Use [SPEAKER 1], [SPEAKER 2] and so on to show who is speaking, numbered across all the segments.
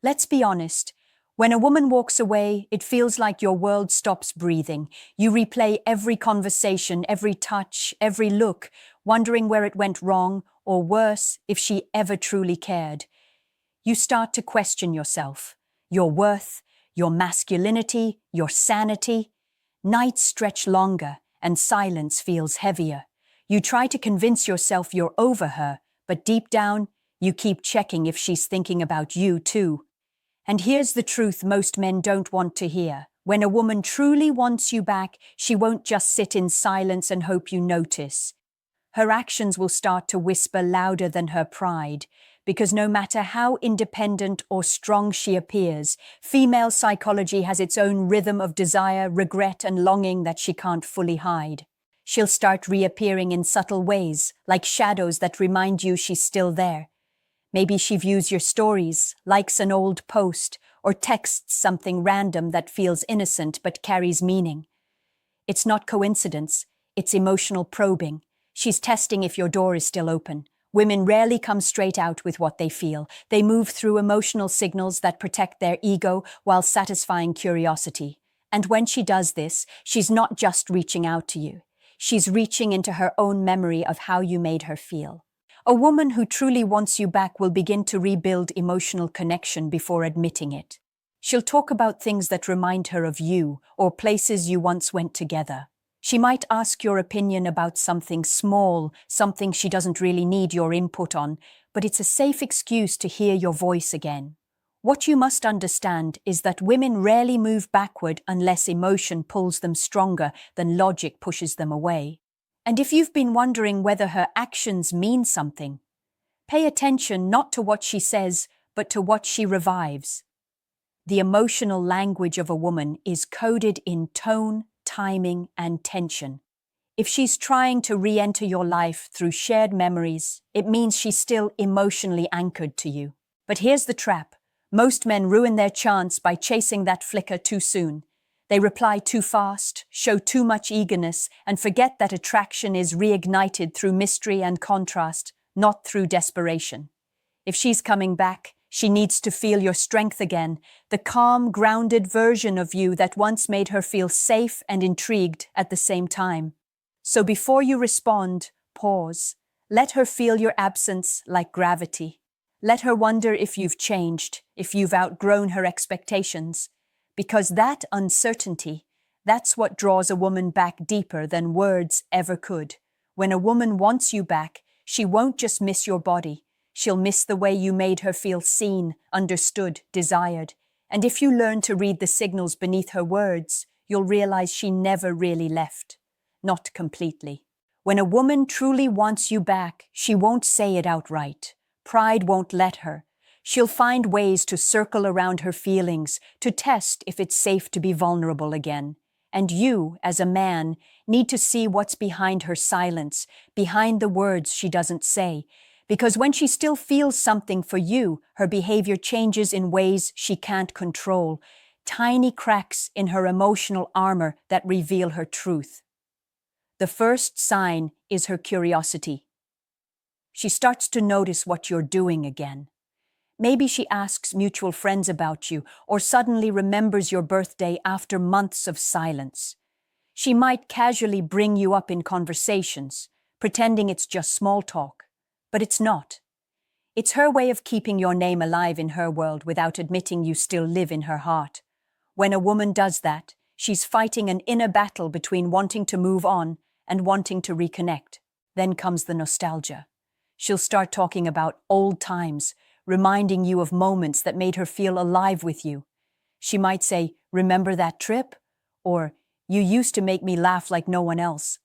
[SPEAKER 1] Let's be honest. When a woman walks away, it feels like your world stops breathing. You replay every conversation, every touch, every look, wondering where it went wrong, or worse, if she ever truly cared. You start to question yourself, your worth, your masculinity, your sanity. Nights stretch longer, and silence feels heavier. You try to convince yourself you're over her, but deep down, you keep checking if she's thinking about you too. And here's the truth most men don't want to hear. When a woman truly wants you back, she won't just sit in silence and hope you notice. Her actions will start to whisper louder than her pride, because no matter how independent or strong she appears, female psychology has its own rhythm of desire, regret, and longing that she can't fully hide. She'll start reappearing in subtle ways, like shadows that remind you she's still there. Maybe she views your stories, likes an old post, or texts something random that feels innocent but carries meaning. It's not coincidence, it's emotional probing. She's testing if your door is still open. Women rarely come straight out with what they feel. They move through emotional signals that protect their ego while satisfying curiosity. And when she does this, she's not just reaching out to you. She's reaching into her own memory of how you made her feel. A woman who truly wants you back will begin to rebuild emotional connection before admitting it. She'll talk about things that remind her of you or places you once went together. She might ask your opinion about something small, something she doesn't really need your input on, but it's a safe excuse to hear your voice again. What you must understand is that women rarely move backward unless emotion pulls them stronger than logic pushes them away. And if you've been wondering whether her actions mean something, pay attention not to what she says, but to what she revives. The emotional language of a woman is coded in tone, timing, and tension. If she's trying to re-enter your life through shared memories, it means she's still emotionally anchored to you. But here's the trap. Most men ruin their chance by chasing that flicker too soon. They reply too fast, show too much eagerness, and forget that attraction is reignited through mystery and contrast, not through desperation. If she's coming back, she needs to feel your strength again, the calm, grounded version of you that once made her feel safe and intrigued at the same time. So before you respond, pause. Let her feel your absence like gravity. Let her wonder if you've changed, if you've outgrown her expectations. Because that uncertainty, that's what draws a woman back deeper than words ever could. When a woman wants you back, she won't just miss your body. She'll miss the way you made her feel seen, understood, desired. And if you learn to read the signals beneath her words, you'll realize she never really left. Not completely. When a woman truly wants you back, she won't say it outright. Pride won't let her. She'll find ways to circle around her feelings, to test if it's safe to be vulnerable again. And you, as a man, need to see what's behind her silence, behind the words she doesn't say. Because when she still feels something for you, her behavior changes in ways she can't control. Tiny cracks in her emotional armor that reveal her truth. The first sign is her curiosity. She starts to notice what you're doing again. Maybe she asks mutual friends about you or suddenly remembers your birthday after months of silence. She might casually bring you up in conversations, pretending it's just small talk. But it's not. It's her way of keeping your name alive in her world without admitting you still live in her heart. When a woman does that, she's fighting an inner battle between wanting to move on and wanting to reconnect. Then comes the nostalgia. She'll start talking about old times, reminding you of moments that made her feel alive with you. She might say, "Remember that trip?" Or, "You used to make me laugh like no one else."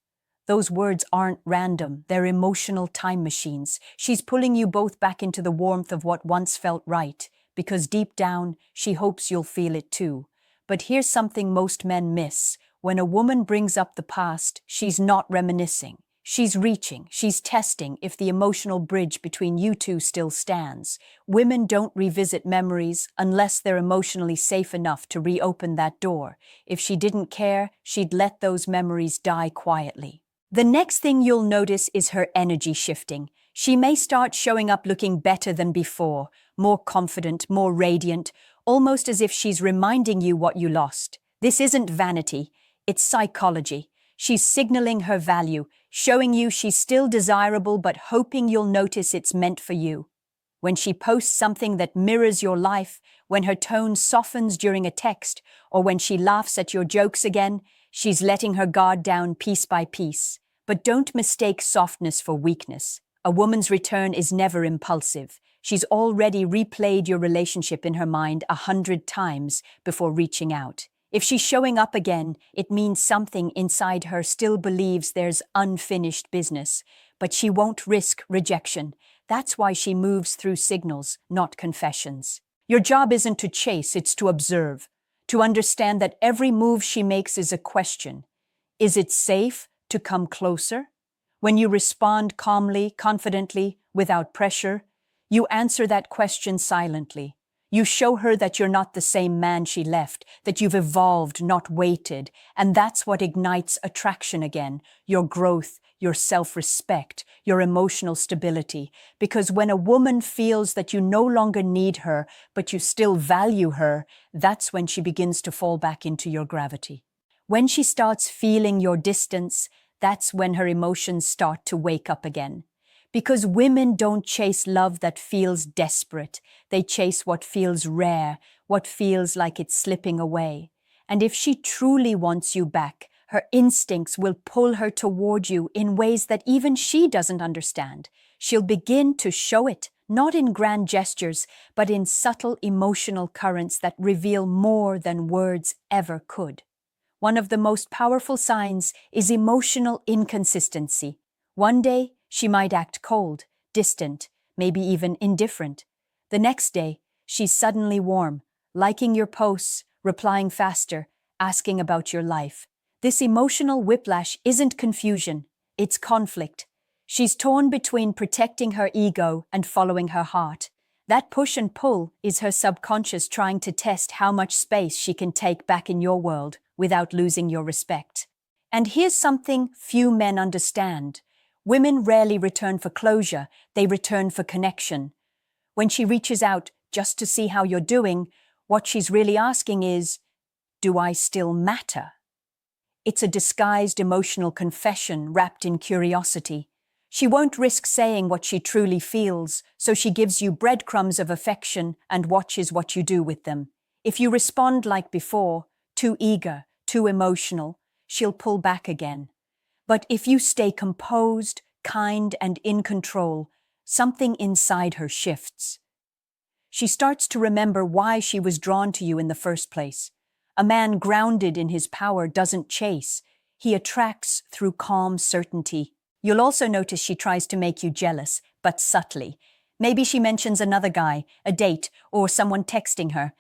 [SPEAKER 1] Those words aren't random, they're emotional time machines. She's pulling you both back into the warmth of what once felt right, because deep down, she hopes you'll feel it too. But here's something most men miss. When a woman brings up the past, she's not reminiscing. She's reaching, she's testing if the emotional bridge between you two still stands. Women don't revisit memories unless they're emotionally safe enough to reopen that door. If she didn't care, she'd let those memories die quietly. The next thing you'll notice is her energy shifting. She may start showing up looking better than before, more confident, more radiant, almost as if she's reminding you what you lost. This isn't vanity, it's psychology. She's signaling her value, showing you she's still desirable but hoping you'll notice it's meant for you. When she posts something that mirrors your life, when her tone softens during a text, or when she laughs at your jokes again, she's letting her guard down piece by piece. But don't mistake softness for weakness. A woman's return is never impulsive. She's already replayed your relationship in her mind 100 times before reaching out. If she's showing up again, it means something inside her still believes there's unfinished business, but she won't risk rejection. That's why she moves through signals, not confessions. Your job isn't to chase, it's to observe, to understand that every move she makes is a question. Is it safe to come closer? When you respond calmly, confidently, without pressure, you answer that question silently. You show her that you're not the same man she left, that you've evolved, not waited, and that's what ignites attraction again, your growth, your self-respect, your emotional stability. Because when a woman feels that you no longer need her, but you still value her, that's when she begins to fall back into your gravity. When she starts feeling your distance, that's when her emotions start to wake up again. Because women don't chase love that feels desperate. They chase what feels rare, what feels like it's slipping away. And if she truly wants you back, her instincts will pull her toward you in ways that even she doesn't understand. She'll begin to show it, not in grand gestures, but in subtle emotional currents that reveal more than words ever could. One of the most powerful signs is emotional inconsistency. One day, she might act cold, distant, maybe even indifferent. The next day, she's suddenly warm, liking your posts, replying faster, asking about your life. This emotional whiplash isn't confusion, it's conflict. She's torn between protecting her ego and following her heart. That push and pull is her subconscious trying to test how much space she can take back in your world without losing your respect. And here's something few men understand. Women rarely return for closure, they return for connection. When she reaches out just to see how you're doing, what she's really asking is, do I still matter? It's a disguised emotional confession wrapped in curiosity. She won't risk saying what she truly feels, so she gives you breadcrumbs of affection and watches what you do with them. If you respond like before, too eager, too emotional, she'll pull back again. But if you stay composed, kind, and in control, something inside her shifts. She starts to remember why she was drawn to you in the first place. A man grounded in his power doesn't chase. He attracts through calm certainty. You'll also notice she tries to make you jealous, but subtly. Maybe she mentions another guy, a date, or someone texting her.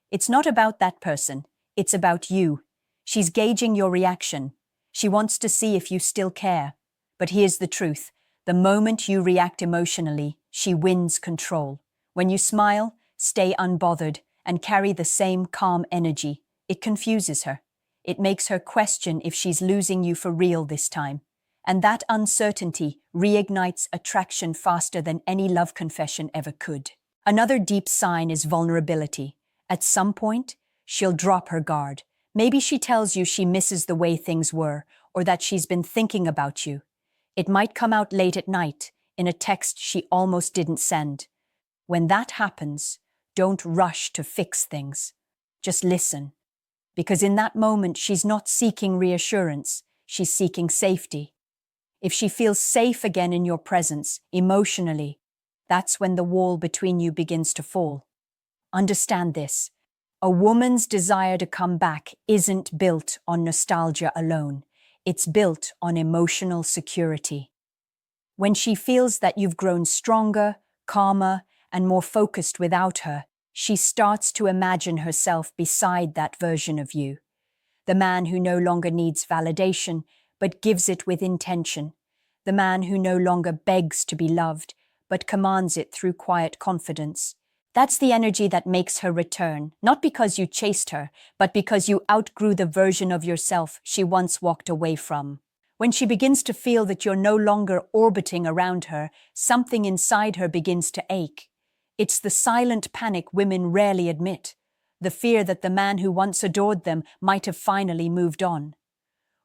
[SPEAKER 1] It's not about that person. It's about you. She's gauging your reaction. She wants to see if you still care. But here's the truth. The moment you react emotionally, she wins control. When you smile, stay unbothered, and carry the same calm energy, it confuses her. It makes her question if she's losing you for real this time. And that uncertainty reignites attraction faster than any love confession ever could. Another deep sign is vulnerability. At some point, she'll drop her guard. Maybe she tells you she misses the way things were, or that she's been thinking about you. It might come out late at night, in a text she almost didn't send. When that happens, don't rush to fix things. Just listen. Because in that moment, she's not seeking reassurance, she's seeking safety. If she feels safe again in your presence, emotionally, that's when the wall between you begins to fall. Understand this. A woman's desire to come back isn't built on nostalgia alone. It's built on emotional security. When she feels that you've grown stronger, calmer, and more focused without her, she starts to imagine herself beside that version of you. The man who no longer needs validation, but gives it with intention. The man who no longer begs to be loved, but commands it through quiet confidence. That's the energy that makes her return, not because you chased her, but because you outgrew the version of yourself she once walked away from. When she begins to feel that you're no longer orbiting around her, something inside her begins to ache. It's the silent panic women rarely admit, the fear that the man who once adored them might have finally moved on.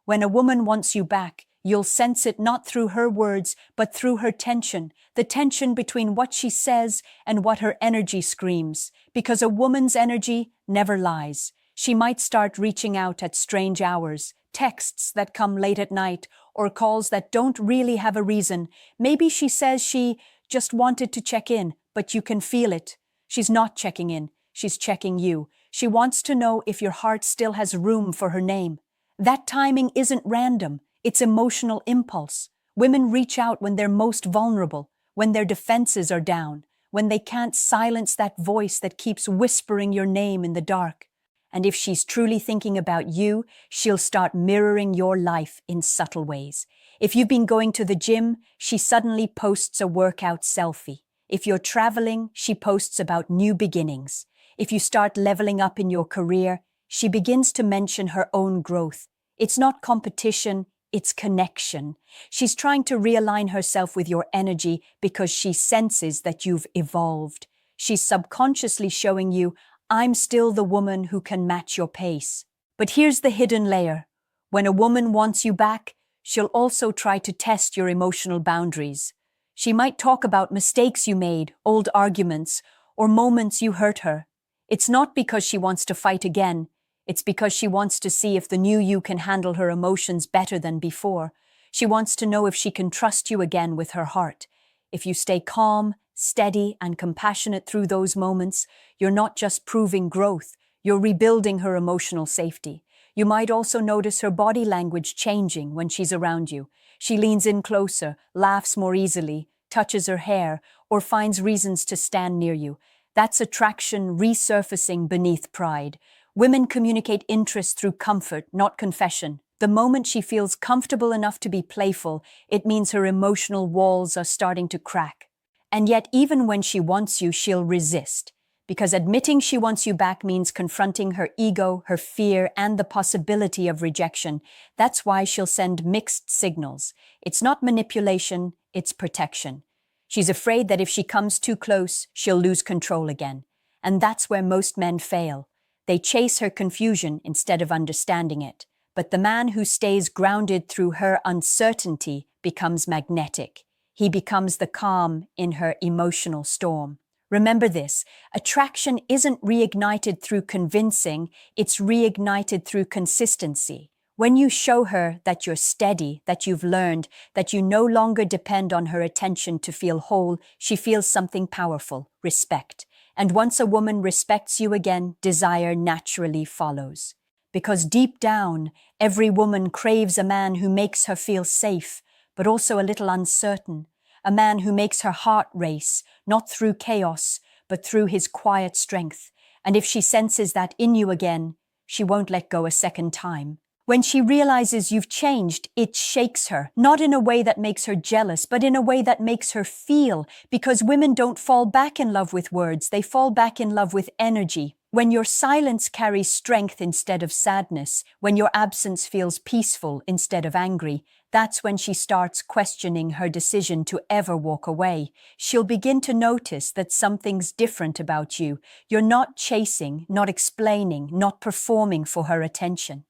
[SPEAKER 1] When a woman wants you back, you'll sense it not through her words, but through her tension, the tension between what she says and what her energy screams. Because a woman's energy never lies. She might start reaching out at strange hours, texts that come late at night, or calls that don't really have a reason. Maybe she says she just wanted to check in, but you can feel it. She's not checking in, she's checking you. She wants to know if your heart still has room for her name. That timing isn't random, it's emotional impulse. Women reach out when they're most vulnerable, when their defenses are down, when they can't silence that voice that keeps whispering your name in the dark. And if she's truly thinking about you, she'll start mirroring your life in subtle ways. If you've been going to the gym, she suddenly posts a workout selfie. If you're traveling, she posts about new beginnings. If you start leveling up in your career, she begins to mention her own growth. It's not competition, it's connection. She's trying to realign herself with your energy because she senses that you've evolved. She's subconsciously showing you, I'm still the woman who can match your pace. But here's the hidden layer. When a woman wants you back, she'll also try to test your emotional boundaries. She might talk about mistakes you made, old arguments, or moments you hurt her. It's not because she wants to fight again. It's because she wants to see if the new you can handle her emotions better than before. She wants to know if she can trust you again with her heart. If you stay calm, steady, and compassionate through those moments, you're not just proving growth, you're rebuilding her emotional safety. You might also notice her body language changing when she's around you. She leans in closer, laughs more easily, touches her hair, or finds reasons to stand near you. That's attraction resurfacing beneath pride. Women communicate interest through comfort, not confession. The moment she feels comfortable enough to be playful, it means her emotional walls are starting to crack. And yet, even when she wants you, she'll resist. Because admitting she wants you back means confronting her ego, her fear, and the possibility of rejection. That's why she'll send mixed signals. It's not manipulation, it's protection. She's afraid that if she comes too close, she'll lose control again. And that's where most men fail. They chase her confusion instead of understanding it. But the man who stays grounded through her uncertainty becomes magnetic. He becomes the calm in her emotional storm. Remember this, attraction isn't reignited through convincing, it's reignited through consistency. When you show her that you're steady, that you've learned, that you no longer depend on her attention to feel whole, she feels something powerful, respect. And once a woman respects you again, desire naturally follows. Because deep down, every woman craves a man who makes her feel safe, but also a little uncertain. A man who makes her heart race, not through chaos, but through his quiet strength. And if she senses that in you again, she won't let go a second time. When she realizes you've changed, it shakes her, not in a way that makes her jealous, but in a way that makes her feel, because women don't fall back in love with words, they fall back in love with energy. When your silence carries strength instead of sadness, when your absence feels peaceful instead of angry, that's when she starts questioning her decision to ever walk away. She'll begin to notice that something's different about you. You're not chasing, not explaining, not performing for her attention.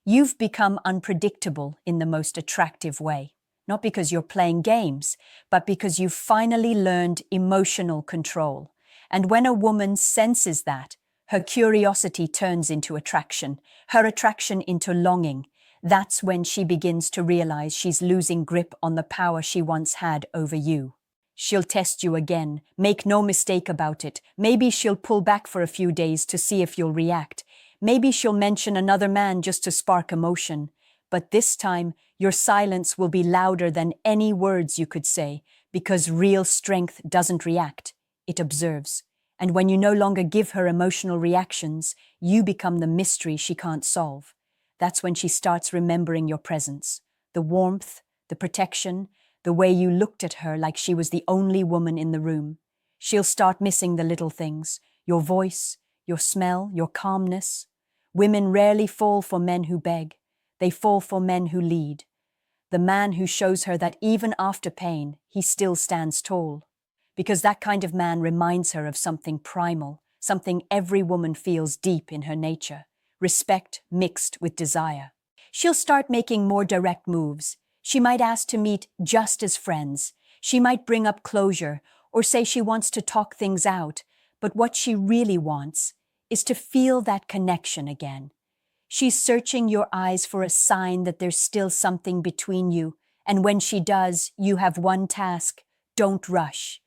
[SPEAKER 1] You've become unpredictable in the most attractive way. Not because you're playing games, but because you've finally learned emotional control. And when a woman senses that, her curiosity turns into attraction, her attraction into longing. That's when she begins to realize she's losing grip on the power she once had over you. She'll test you again, make no mistake about it. Maybe she'll pull back for a few days to see if you'll react. Maybe she'll mention another man just to spark emotion. But this time, your silence will be louder than any words you could say, because real strength doesn't react, it observes. And when you no longer give her emotional reactions, you become the mystery she can't solve. That's when she starts remembering your presence, the warmth, the protection, the way you looked at her like she was the only woman in the room. She'll start missing the little things, your voice, your smell, your calmness. Women rarely fall for men who beg. They fall for men who lead. The man who shows her that even after pain, he still stands tall. because that kind of man reminds her of something primal, something every woman feels deep in her nature, respect mixed with desire. She'll start making more direct moves. She might ask to meet just as friends. She might bring up closure or say she wants to talk things out, but what she really wants is to feel that connection again. She's searching your eyes for a sign that there's still something between you, and when she does, you have one task: don't rush.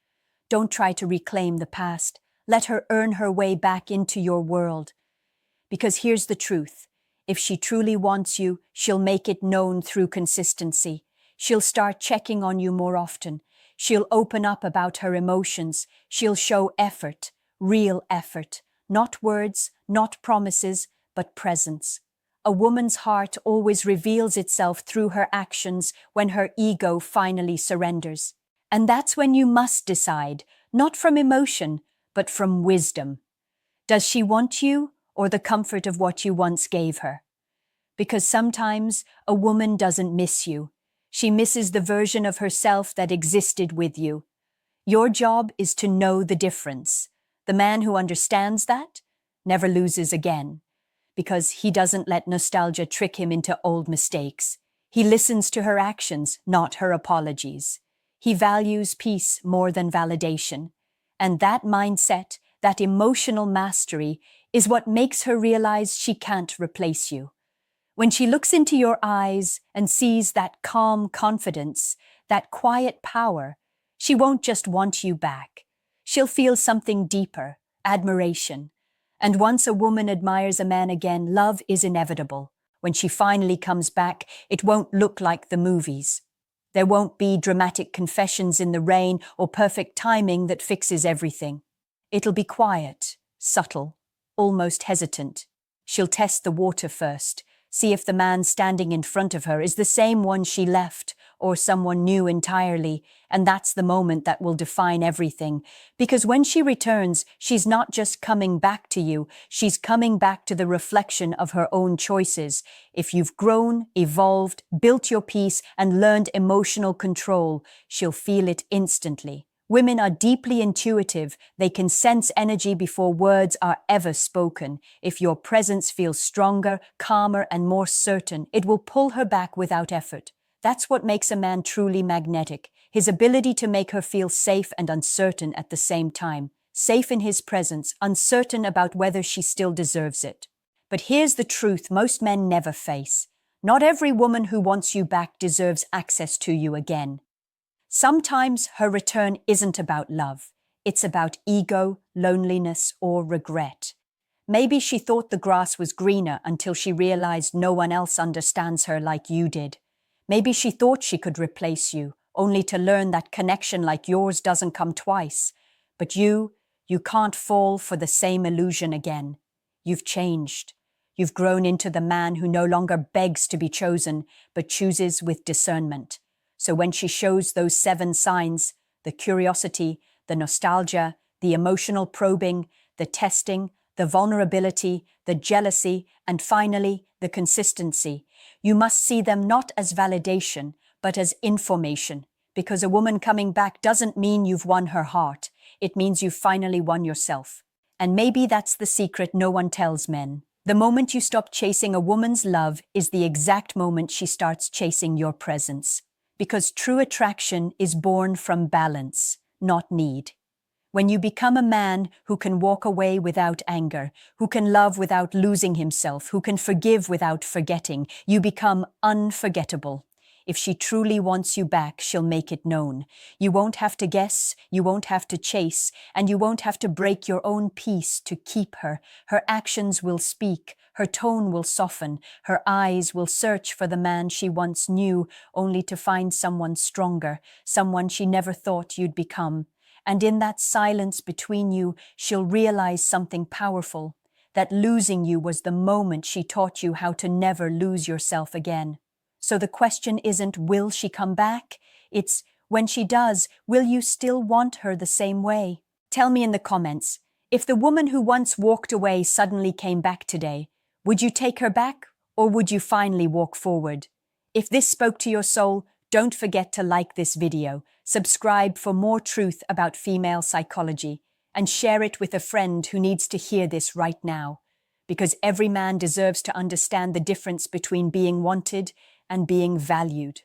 [SPEAKER 1] Don't try to reclaim the past. Let her earn her way back into your world. Because here's the truth. If she truly wants you, she'll make it known through consistency. She'll start checking on you more often. She'll open up about her emotions. She'll show effort, real effort. Not words, not promises, but presence. A woman's heart always reveals itself through her actions when her ego finally surrenders. And that's when you must decide, not from emotion, but from wisdom. Does she want you, or the comfort of what you once gave her? Because sometimes a woman doesn't miss you. She misses the version of herself that existed with you. Your job is to know the difference. The man who understands that never loses again, because he doesn't let nostalgia trick him into old mistakes. He listens to her actions, not her apologies. He values peace more than validation. And that mindset, that emotional mastery, is what makes her realize she can't replace you. When she looks into your eyes and sees that calm confidence, that quiet power, she won't just want you back. She'll feel something deeper, admiration. And once a woman admires a man again, love is inevitable. When she finally comes back, it won't look like the movies. There won't be dramatic confessions in the rain or perfect timing that fixes everything. It'll be quiet, subtle, almost hesitant. She'll test the water first, see if the man standing in front of her is the same one she left or someone new entirely, and that's the moment that will define everything. Because when she returns, she's not just coming back to you, she's coming back to the reflection of her own choices. If you've grown, evolved, built your peace, and learned emotional control, she'll feel it instantly. Women are deeply intuitive. They can sense energy before words are ever spoken. If your presence feels stronger, calmer, and more certain, it will pull her back without effort. That's what makes a man truly magnetic, his ability to make her feel safe and uncertain at the same time. Safe in his presence, uncertain about whether she still deserves it. But here's the truth most men never face. Not every woman who wants you back deserves access to you again. Sometimes her return isn't about love. It's about ego, loneliness, or regret. Maybe she thought the grass was greener until she realized no one else understands her like you did. Maybe she thought she could replace you, only to learn that connection like yours doesn't come twice. But you can't fall for the same illusion again. You've changed. You've grown into the man who no longer begs to be chosen, but chooses with discernment. So when she shows those 7 signs, the curiosity, the nostalgia, the emotional probing, the testing, the vulnerability, the jealousy, and finally, the consistency, you must see them not as validation, but as information. Because a woman coming back doesn't mean you've won her heart. It means you've finally won yourself. And maybe that's the secret no one tells men. The moment you stop chasing a woman's love is the exact moment she starts chasing your presence. Because true attraction is born from balance, not need. When you become a man who can walk away without anger, who can love without losing himself, who can forgive without forgetting, you become unforgettable. If she truly wants you back, she'll make it known. You won't have to guess, you won't have to chase, and you won't have to break your own peace to keep her. Her actions will speak, her tone will soften, her eyes will search for the man she once knew, only to find someone stronger, someone she never thought you'd become. And in that silence between you, she'll realize something powerful, that losing you was the moment she taught you how to never lose yourself again. So the question isn't, will she come back? It's, when she does, will you still want her the same way? Tell me in the comments, if the woman who once walked away suddenly came back today, would you take her back, or would you finally walk forward? If this spoke to your soul, Don't forget to like this video, subscribe for more truth about female psychology, and share it with a friend who needs to hear this right now. Because every man deserves to understand the difference between being wanted and being valued.